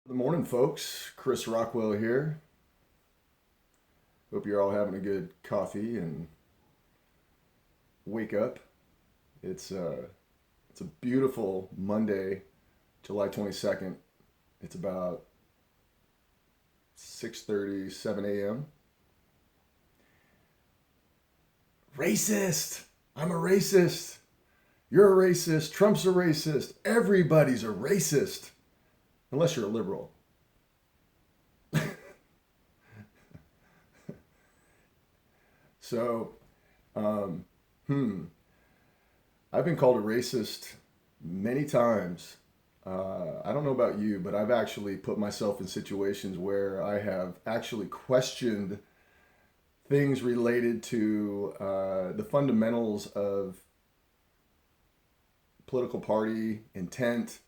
Good morning, folks. Chris Rockwell here. Hope you're all having a good coffee and wake up. It's uh, it's a beautiful Monday, July 22nd. It's about 6:30, 7 a.m. Racist! I'm a racist. You're a racist. Trump's a racist. Everybody's a racist, unless you're a liberal. So, um, hmm. I've been called a racist many times. I don't know about you, but I've actually put myself in situations where I have actually questioned things related to the fundamentals of political party intent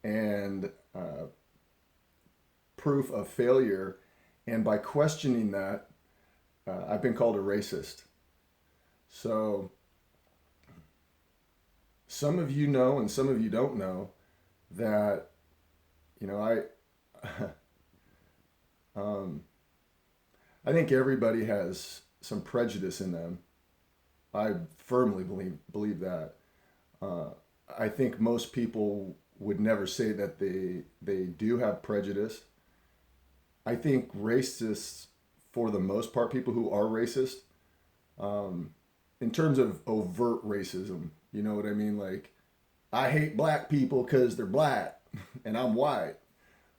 and proof of failure. And by questioning that, I've been called a racist. So some of you know, and some of you don't know that I um, I think everybody has some prejudice in them. I firmly believe that. Uh, I think most people would never say that they do have prejudice. I think racists, for the most part, people who are racist, um, in terms of overt racism, you know what I mean? Like, I hate black people because they're black and I'm white.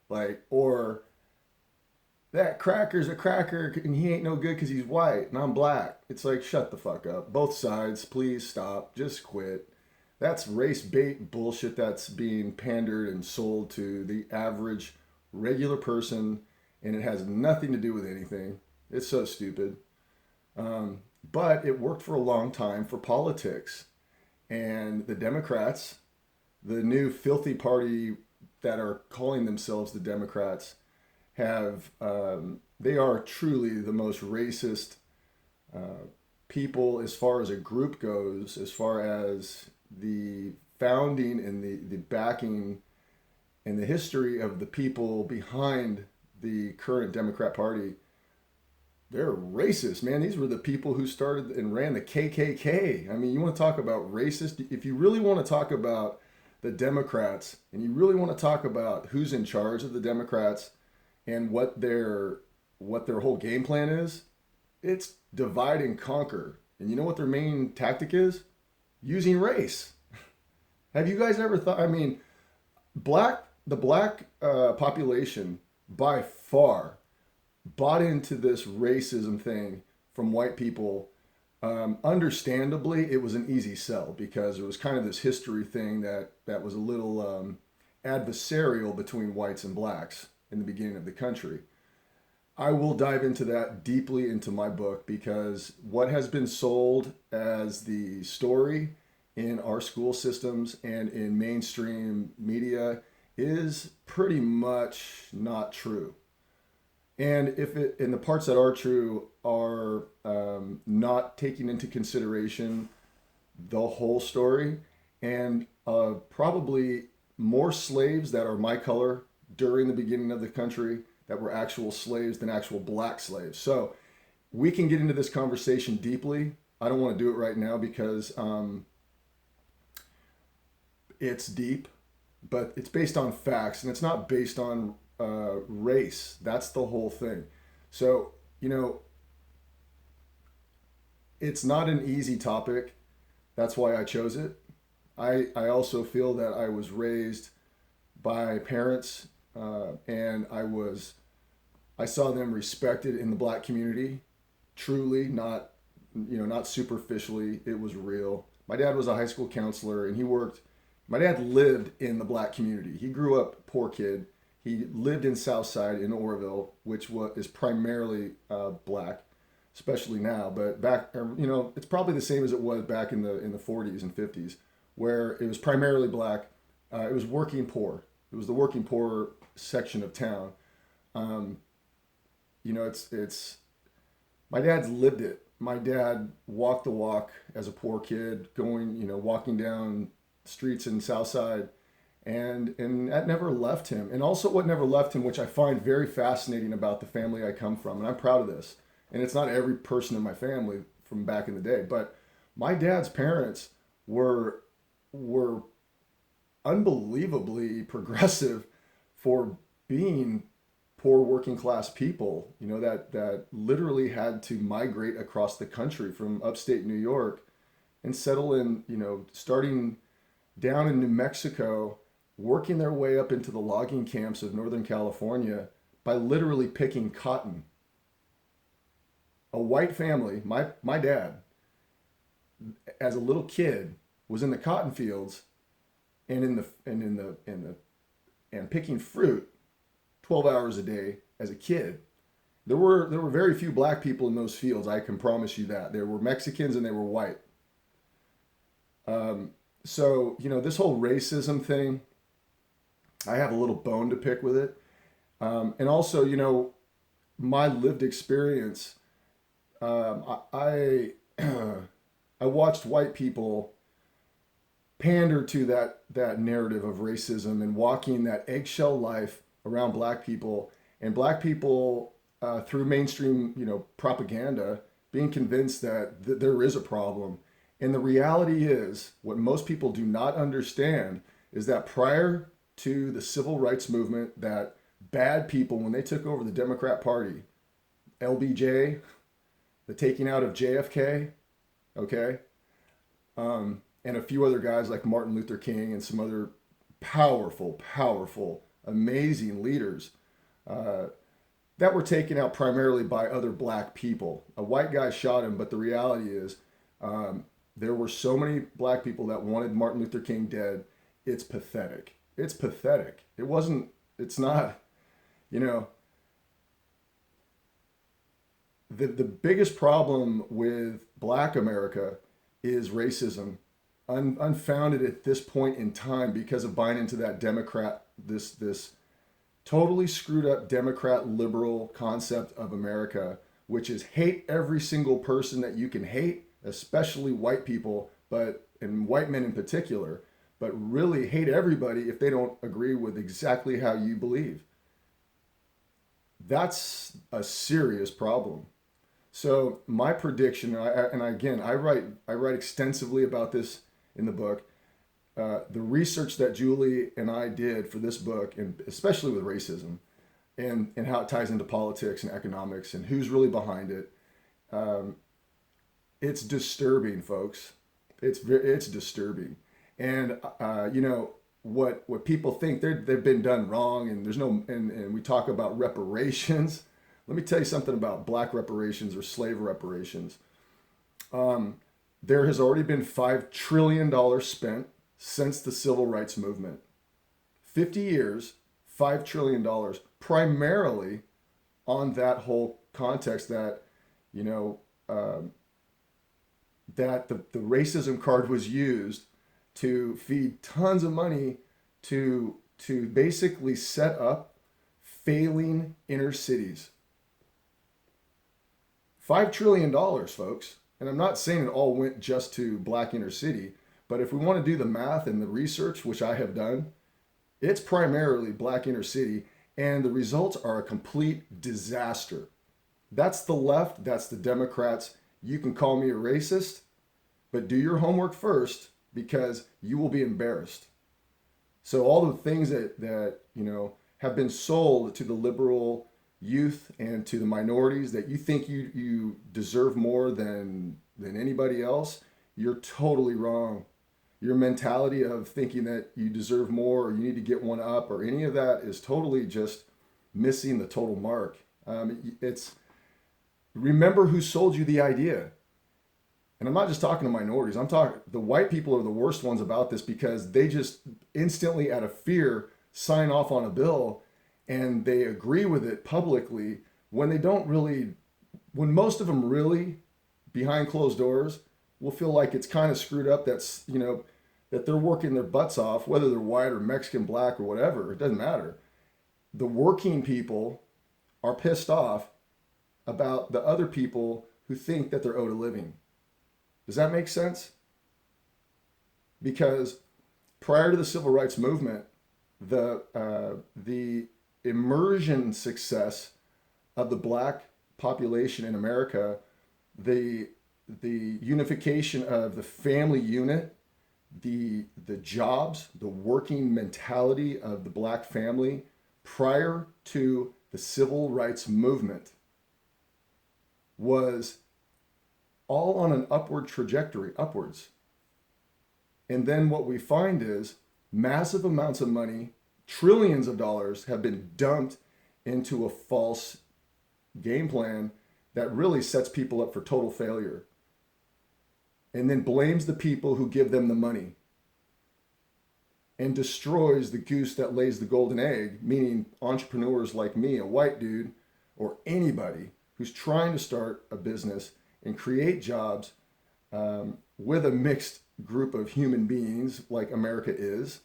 Like, or that cracker's a cracker and he ain't no good because he's white and I'm black. It's like, shut the fuck up. Both sides, please stop. Just quit. That's race bait bullshit that's being pandered and sold to the average regular person, and it has nothing to do with anything. It's so stupid. But it worked for a long time for politics. And the Democrats, the new filthy party that are calling themselves the Democrats, they are truly the most racist people as far as a group goes, as far as the founding and the backing and the history of the people behind the current Democrat Party. They're racist, man. These were the people who started and ran the KKK. I mean, you want to talk about racist? If you really want to talk about the Democrats and you really want to talk about who's in charge of the Democrats and what their whole game plan is, it's divide and conquer. And you know what their main tactic is? Using race. Have you guys ever thought? I mean, the black population by far bought into this racism thing from white people. Understandably, it was an easy sell because it was kind of this history thing that was a little adversarial between whites and blacks in the beginning of the country. I will dive into that deeply into my book because what has been sold as the story in our school systems and in mainstream media is pretty much not true. And and the parts that are true are not taking into consideration the whole story, and probably more slaves that are my color during the beginning of the country that were actual slaves than actual black slaves. So we can get into this conversation deeply. I don't want to do it right now because it's deep, but it's based on facts and it's not based on race. That's the whole thing. So, you know, it's not an easy topic. That's why I chose it. I also feel that I was raised by parents and I saw them respected in the black community, truly, not not superficially. It was real. My dad was a high school counselor, and he worked. My dad lived in the black community. He grew up poor kid. He lived in Southside in Oroville, which is primarily black, especially now. But back, it's probably the same as it was back in the 40s and 50s, where it was primarily black. It was working poor. It was the working poor section of town. Um, it's my dad's lived it. My dad walked the walk as a poor kid, going walking down streets in Southside, and that never left him. And also what never left him, which I find very fascinating about the family I come from, and I'm proud of this. And it's not every person in my family from back in the day, but my dad's parents were unbelievably progressive for being poor working class people, that literally had to migrate across the country from upstate New York and settle in, starting down in New Mexico, working their way up into the logging camps of Northern California by literally picking cotton. A white family, my dad, as a little kid, was in the cotton fields and picking fruit 12 hours a day as a kid. There were very few black people in those fields, I can promise you that. There were Mexicans and they were white. So, this whole racism thing, I have a little bone to pick with it. And also, my lived experience, I I watched white people pander to that narrative of racism and walking that eggshell life around black people, and black people through mainstream propaganda being convinced that there is a problem. And the reality is, what most people do not understand is that prior to the civil rights movement, that bad people, when they took over the Democrat Party, LBJ, the taking out of JFK, okay, and a few other guys like Martin Luther King and some other powerful, amazing leaders that were taken out primarily by other black people. A white guy shot him, but the reality is there were so many black people that wanted Martin Luther King dead. It's pathetic. It's pathetic. It's not, the biggest problem with black America is racism, unfounded at this point in time because of buying into that Democrat, this totally screwed up Democrat liberal concept of America, which is hate every single person that you can hate, especially white people, and white men in particular, but really hate everybody if they don't agree with exactly how you believe. That's a serious problem. So my prediction, I write extensively about this in the book. The research that Julie and I did for this book, and especially with racism, and how it ties into politics and economics and who's really behind it, it's disturbing, folks. It's disturbing, and what people think they've been done wrong, and there's no, and we talk about reparations. Let me tell you something about black reparations or slave reparations. There has already been $5 trillion spent since the civil rights movement. 50 years, $5 trillion, primarily on that whole context that, that the racism card was used to feed tons of money to basically set up failing inner cities. $5 trillion, folks. And I'm not saying it all went just to black inner city, but if we want to do the math and the research, which I have done, it's primarily black inner city, and the results are a complete disaster. That's the left, that's the Democrats. You can call me a racist, but do your homework first, because you will be embarrassed. So all the things that have been sold to the liberal youth and to the minorities, that you think you deserve more than anybody else, you're totally wrong. Your mentality of thinking that you deserve more or you need to get one up or any of that is totally just missing the total mark. It's remember who sold you the idea. And I'm not just talking to minorities. I'm talking, the white people are the worst ones about this, because they just instantly, out of fear, sign off on a bill and they agree with it publicly when they don't really, when most of them really, behind closed doors, will feel like it's kind of screwed up, that's, that they're working their butts off, whether they're white or Mexican, black or whatever, it doesn't matter. The working people are pissed off about the other people who think that they're owed a living. Does that make sense? Because prior to the civil rights movement, the immersion success of the black population in America, the the unification of the family unit, the jobs, the working mentality of the black family prior to the civil rights movement was all on an upward trajectory, upwards. And then what we find is massive amounts of money, trillions of dollars have been dumped into a false game plan that really sets people up for total failure and then blames the people who give them the money and destroys the goose that lays the golden egg, meaning entrepreneurs like me, a white dude, or anybody who's trying to start a business and create jobs with a mixed group of human beings like America is,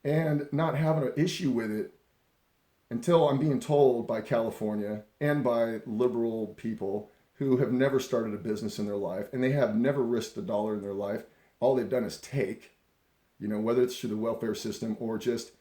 and not having an issue with it until I'm being told by California and by liberal people who have never started a business in their life and they have never risked a dollar in their life. All they've done is take, whether it's through the welfare system or just,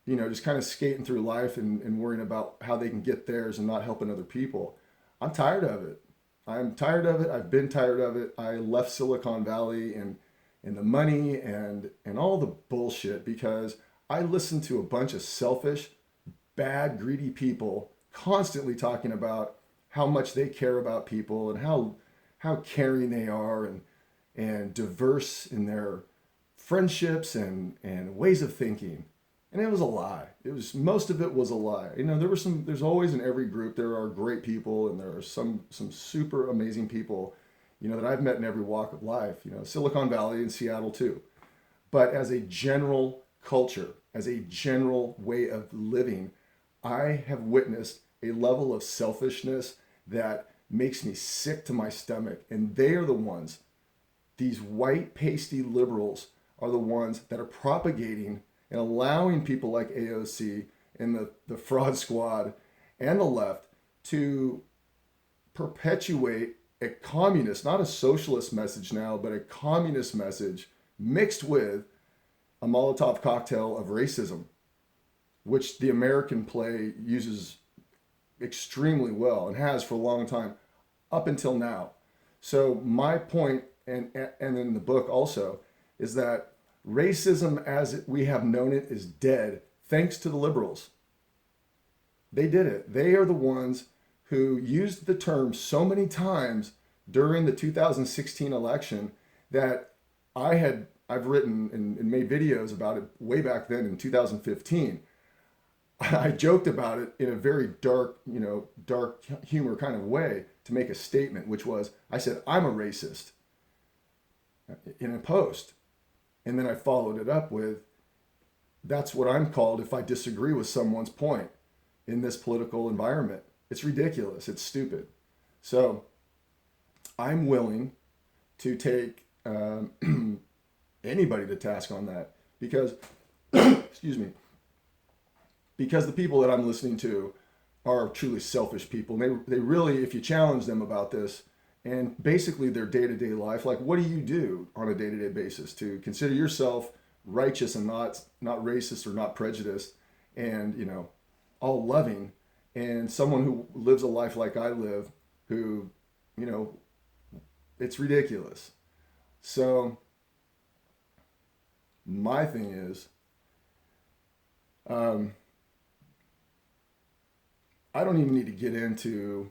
just kind of skating through life and worrying about how they can get theirs and not helping other people. I'm tired of it. I'm tired of it. I've been tired of it. I left Silicon Valley and the money and all the bullshit because I listened to a bunch of selfish, bad, greedy people constantly talking about how much they care about people and how caring they are and diverse in their friendships and ways of thinking. And it was a lie. Most of it was a lie. There's always in every group, there are great people and there are some super amazing people, that I've met in every walk of life, Silicon Valley and Seattle too. But as a general culture, as a general way of living, I have witnessed a level of selfishness that makes me sick to my stomach. And they are the ones, these white pasty liberals are the ones that are propagating and allowing people like AOC and the fraud squad and the left to perpetuate a communist, not a socialist message now, but a communist message mixed with a Molotov cocktail of racism, which the American play uses extremely well and has for a long time up until now. So my point, and in the book also, is that racism as we have known it is dead thanks to the liberals. They did it. They are the ones who used the term so many times during the 2016 election that I've written and made videos about it way back then in 2015. I joked about it in a very dark humor kind of way to make a statement, which was, I said, I'm a racist in a post. And then I followed it up with, that's what I'm called if I disagree with someone's point in this political environment. It's ridiculous. It's stupid. So I'm willing to take anybody to task on that because, excuse me, because the people that I'm listening to are truly selfish people. And they really, if you challenge them about this and basically their day-to-day life, like what do you do on a day-to-day basis to consider yourself righteous and not racist or not prejudiced and, all loving, and someone who lives a life like I live who, it's ridiculous. So my thing is, I don't even need to get into,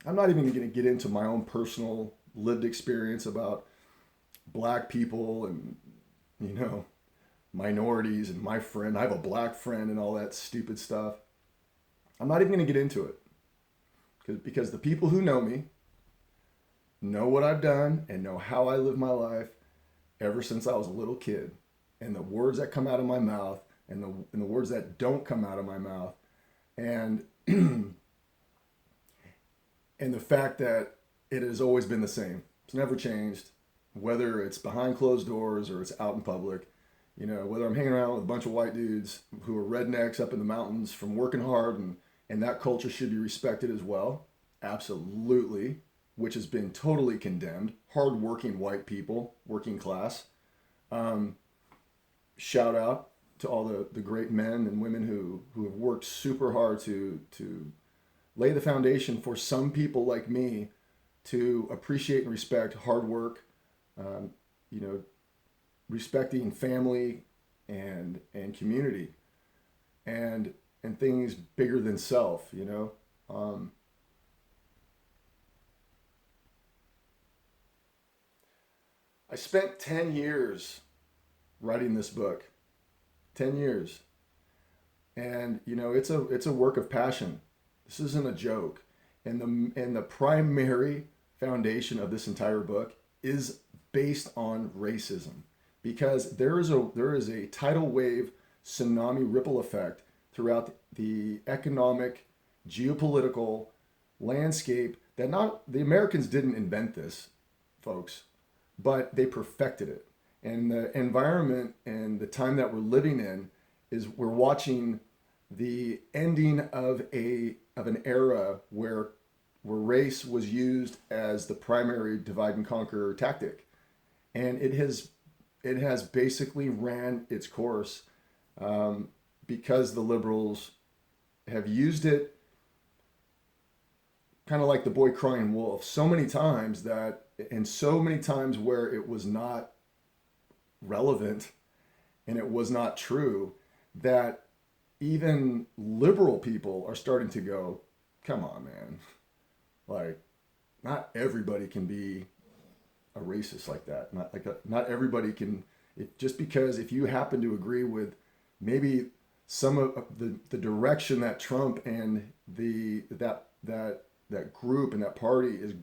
I'm not even going to get into my own personal lived experience about black people and, minorities and my friend. I have a black friend and all that stupid stuff. I'm not even going to get into it because the people who know me know what I've done and know how I live my life ever since I was a little kid. And the words that come out of my mouth and the words that don't come out of my mouth. And and the fact that it has always been the same. It's never changed, whether it's behind closed doors or it's out in public. Whether I'm hanging around with a bunch of white dudes who are rednecks up in the mountains from working hard and that culture should be respected as well. Absolutely. Which has been totally condemned. Hardworking white people, working class. Um, Shout out to all the great men and women who have worked super hard to lay the foundation for some people like me to appreciate and respect hard work, um, you know, respecting family and community and and things bigger than self. I spent 10 years writing this book. 10 years, and it's a work of passion. This isn't a joke, and the primary foundation of this entire book is based on racism, because there is a tidal wave tsunami ripple effect throughout the economic, geopolitical landscape that not the Americans didn't invent this, folks, but they perfected it. And the environment and the time that we're living in is we're watching the ending of an era where race was used as the primary divide and conquer tactic, and it has basically ran its course, um, because the liberals have used it kind of like the boy crying wolf so many times that and so many times where it was not relevant and it was not true, that even liberal people are starting to go, come on, man. Like, not everybody can be a racist like that. Not everybody can. Just because if you happen to agree with maybe some of the direction that Trump and that group and that party is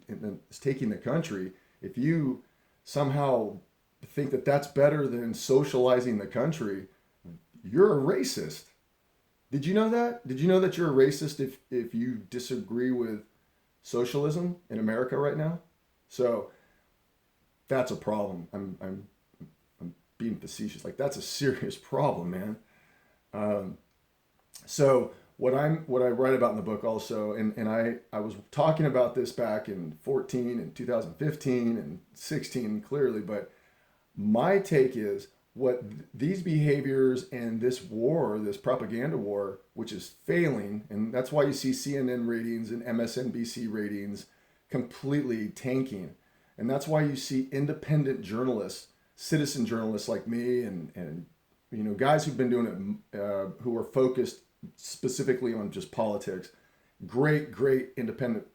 taking the country, if you somehow think that that's better than socializing the country, you're a racist. Did you know that? Did you know that you're a racist if you disagree with socialism in America right now? So that's a problem. I'm being facetious. Like, that's a serious problem, man. Um, so what I write about in the book also, and I was talking about this back in 14 and 2015 and 16 clearly, but my take is what these behaviors and this war, this propaganda war, which is failing, and that's why you see CNN ratings and MSNBC ratings completely tanking. And that's why you see independent journalists, citizen journalists like me, and guys who've been doing it, who are focused specifically on just politics, great independent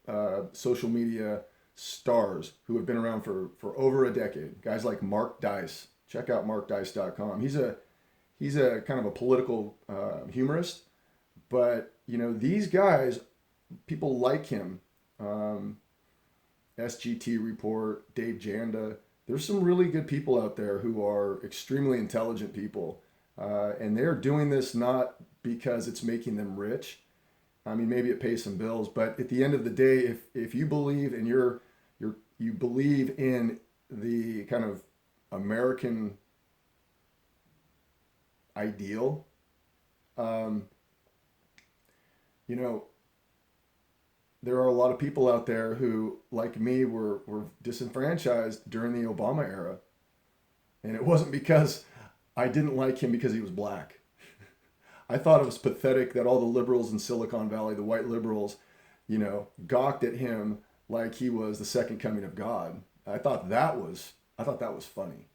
social media stars who have been around for over a decade. Guys like Mark Dice. Check out markdice.com. He's a kind of a political humorist, but these guys, people like him, SGT Report, Dave Janda. There's some really good people out there who are extremely intelligent people, and they're doing this not because it's making them rich. I mean, maybe it pays some bills, but at the end of the day, if you believe in you believe in the kind of American ideal, um, you know, there are a lot of people out there who, like me, were disenfranchised during the Obama era. And it wasn't because I didn't like him because he was black. I thought it was pathetic that all the liberals in Silicon Valley, the white liberals, gawked at him like he was the second coming of God. I thought that was funny.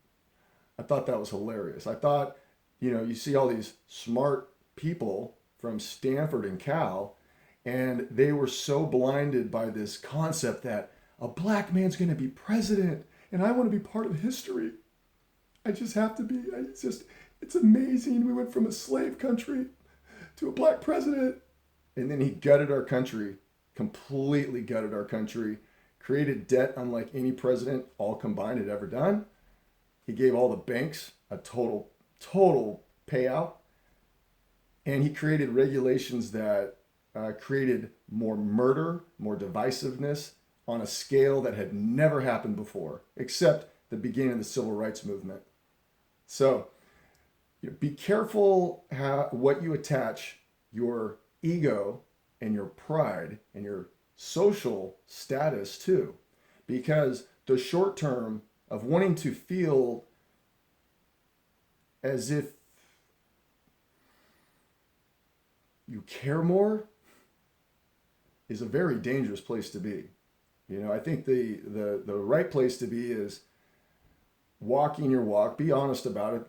I thought that was hilarious. I thought, you see all these smart people from Stanford and Cal, and they were so blinded by this concept that a black man's going to be president, and I want to be part of history. I just have to be. It's amazing. We went from a slave country to a black president. And then he gutted our country, completely gutted our country, created debt unlike any president all combined had ever done. He gave all the banks a total payout. And he created regulations that created more murder, more divisiveness on a scale that had never happened before, except the beginning of the civil rights movement. So be careful what you attach your ego and your pride and your social status to, because the short term of wanting to feel as if you care more is a very dangerous place to be. I think the right place to be is walking your walk, be honest about it.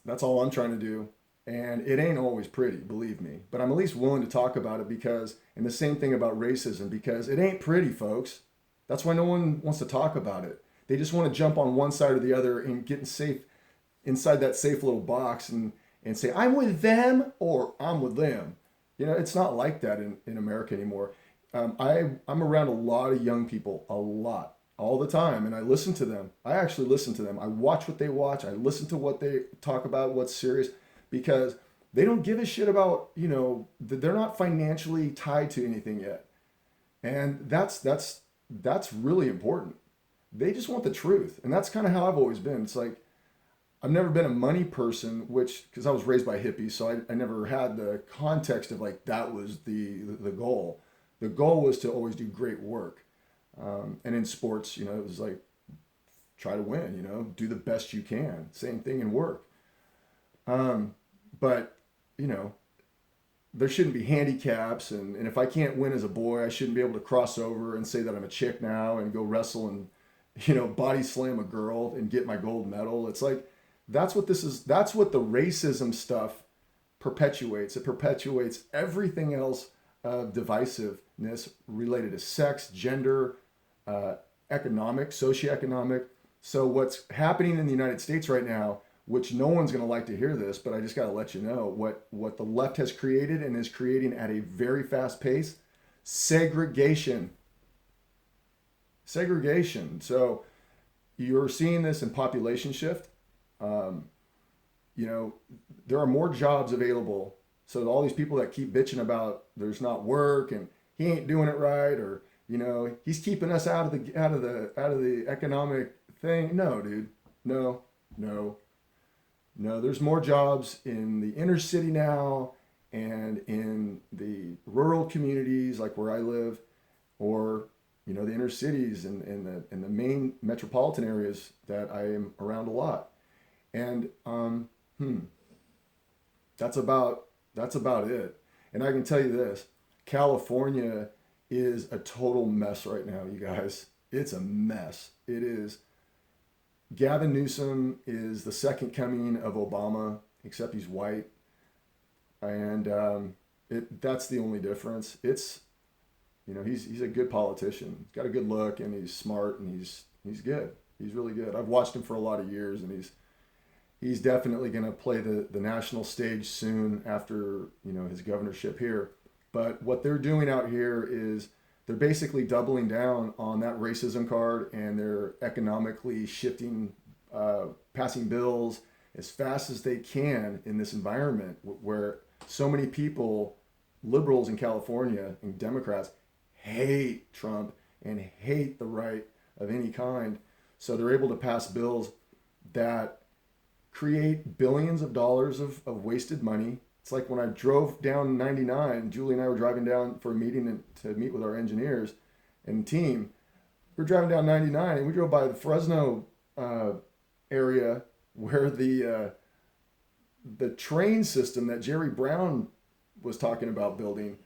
That's all I'm trying to do. And it ain't always pretty, believe me. But I'm at least willing to talk about it because, and the same thing about racism, because it ain't pretty, folks. That's why no one wants to talk about it. They just want to jump on one side or the other and get safe inside that safe little box and say, I'm with them or I'm with them. It's not like that in America anymore. I'm around a lot of young people, a lot, all the time, and I listen to them. I actually listen to them. I watch what they watch. I listen to what they talk about, what's serious, because they don't give a shit about, they're not financially tied to anything yet. And that's really important. They just want the truth. And that's kind of how I've always been. It's like, I've never been a money person, because I was raised by hippies, so I never had the context of like, that was the goal. The goal was to always do great work. And in sports, it was like, try to win, do the best you can. Same thing in work. But, there shouldn't be handicaps. And if I can't win as a boy, I shouldn't be able to cross over and say that I'm a chick now and go wrestle and, body slam a girl and get my gold medal. It's like, that's what this is. That's what the racism stuff perpetuates. It perpetuates everything else of divisiveness related to sex, gender, economic, socioeconomic. So what's happening in the United States right now, which no one's going to like to hear this, but I just got to let you know what the left has created and is creating at a very fast pace: segregation. Segregation. So you're seeing this in population shift. Um, there are more jobs available. So all these people that keep bitching about there's not work and he ain't doing it right, or he's keeping us out of the economic thing. No, dude. No, no, no. There's more jobs in the inner city now and in the rural communities like where I live, or the inner cities and the main metropolitan areas that I am around a lot. And that's about it. And I can tell you this: California is a total mess right now, you guys. It's a mess. It is. Gavin Newsom is the second coming of Obama, except he's white, and that's the only difference. It's he's a good politician. He's got a good look, and he's smart, and he's good. He's really good. I've watched him for a lot of years, and he's definitely going to play the national stage soon after his governorship here. But what they're doing out here is they're basically doubling down on that racism card, and they're economically shifting, passing bills as fast as they can in this environment where so many people, liberals in California and Democrats, hate Trump and hate the right of any kind. So they're able to pass bills that create billions of dollars of wasted money. It's like when I drove down 99, Julie and I were driving down for a meeting to meet with our engineers and team. We were driving down 99 and we drove by the Fresno area where the train system that Jerry Brown was talking about building.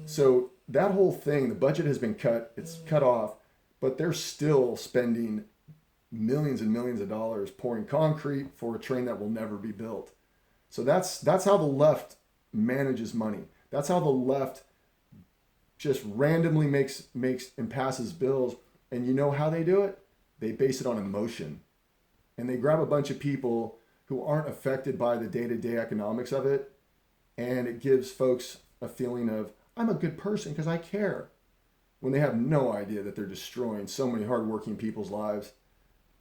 So that whole thing, the budget has been cut, it's cut off, but they're still spending millions and millions of dollars pouring concrete for a train that will never be built. So that's how the left manages money. That's how the left just randomly makes and passes bills. And you know how they do it? They base it on emotion. And they grab a bunch of people who aren't affected by the day-to-day economics of it, and it gives folks a feeling of, I'm a good person because I care, when they have no idea that they're destroying so many hardworking people's lives.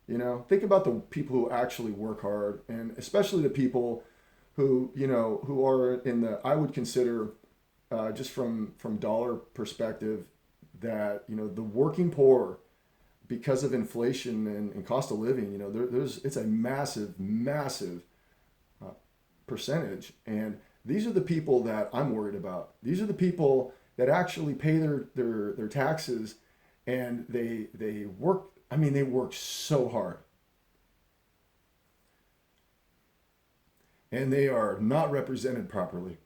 Think about the people who actually work hard, and especially the people who are in the, I would consider, just from dollar perspective, that the working poor, because of inflation and cost of living, it's a massive percentage. And these are the people that I'm worried about. These are the people that actually pay their taxes, and they work. I mean, they work so hard. and they are not represented properly.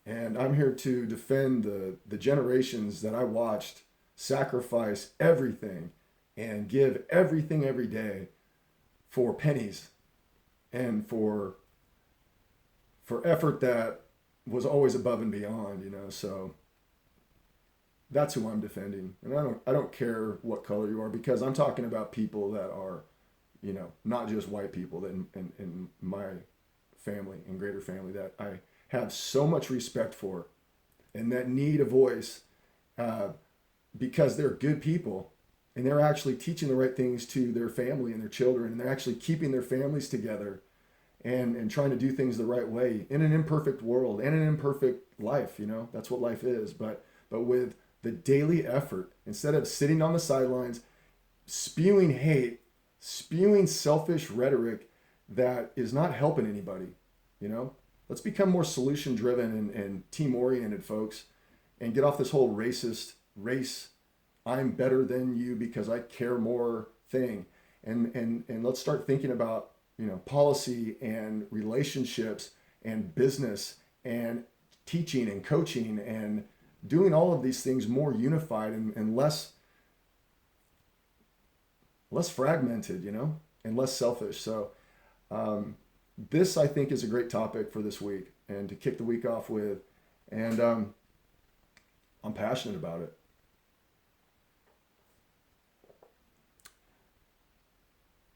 And I'm here to defend the generations that I watched sacrifice everything and give everything every day for pennies and for effort that was always above and beyond, you know. So that's who I'm defending. And I don't care what color you are, because I'm talking about people that are, you know, not just white people that in my family and greater family that I have so much respect for and that need a voice, uh, because they're good people and they're actually teaching the right things to their family and their children, and they're actually keeping their families together and trying to do things the right way in an imperfect world and an imperfect life. You know, that's what life is. But with the daily effort, instead of sitting on the sidelines spewing hate, spewing selfish rhetoric that is not helping anybody, you know, let's become more solution driven and team oriented, folks, and get off this whole racist race, I'm better than you because I care more thing. And let's start thinking about, you know, policy and relationships and business and teaching and coaching and doing all of these things more unified and less fragmented, you know, and less selfish. So this, I think, is a great topic for this week and to kick the week off with. And I'm passionate about it.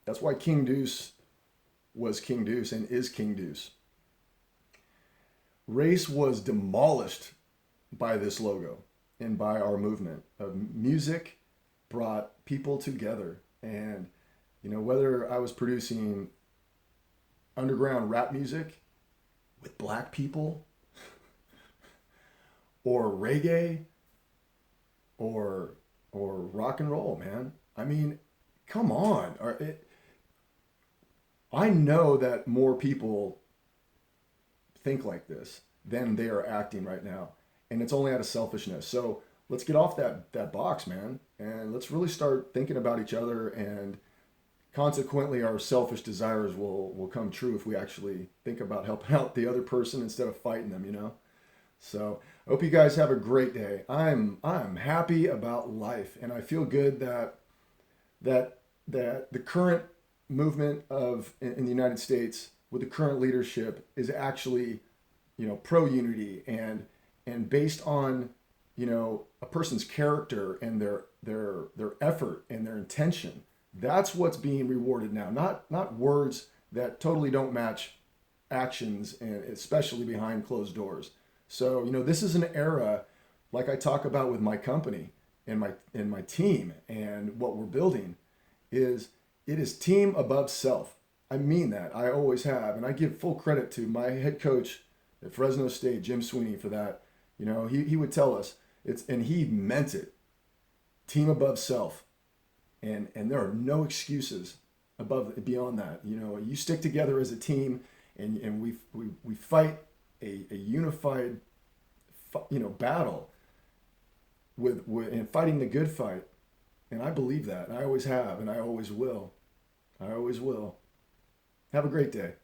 That's why King Deuce was King Deuce and is King Deuce. Race was demolished by this logo and by our movement. Music brought people together. And, you know, whether I was producing underground rap music with black people or reggae or rock and roll, man. I mean, come on. I know that more people think like this than they are acting right now. And it's only out of selfishness. So let's get off that box, man. And let's really start thinking about each other, and consequently our selfish desires will come true if we actually think about helping out the other person instead of fighting them, you know? So I hope you guys have a great day. I'm happy about life, and I feel good that the current movement in the United States with the current leadership is actually, you know, pro unity and based on, you know, a person's character and their effort and their intention. That's what's being rewarded now. Not words that totally don't match actions, and especially behind closed doors. So, you know, this is an era, like I talk about with my company and my team and what we're building, is it is team above self. I mean that. I always have, and I give full credit to my head coach at Fresno State, Jim Sweeney, for that. You know, he would tell us and he meant it. Team above self, and there are no excuses beyond that. You know, you stick together as a team, and we fight a unified, you know, battle with and fighting the good fight. And I believe that, and I always have, and I always will. I always will. Have a great day.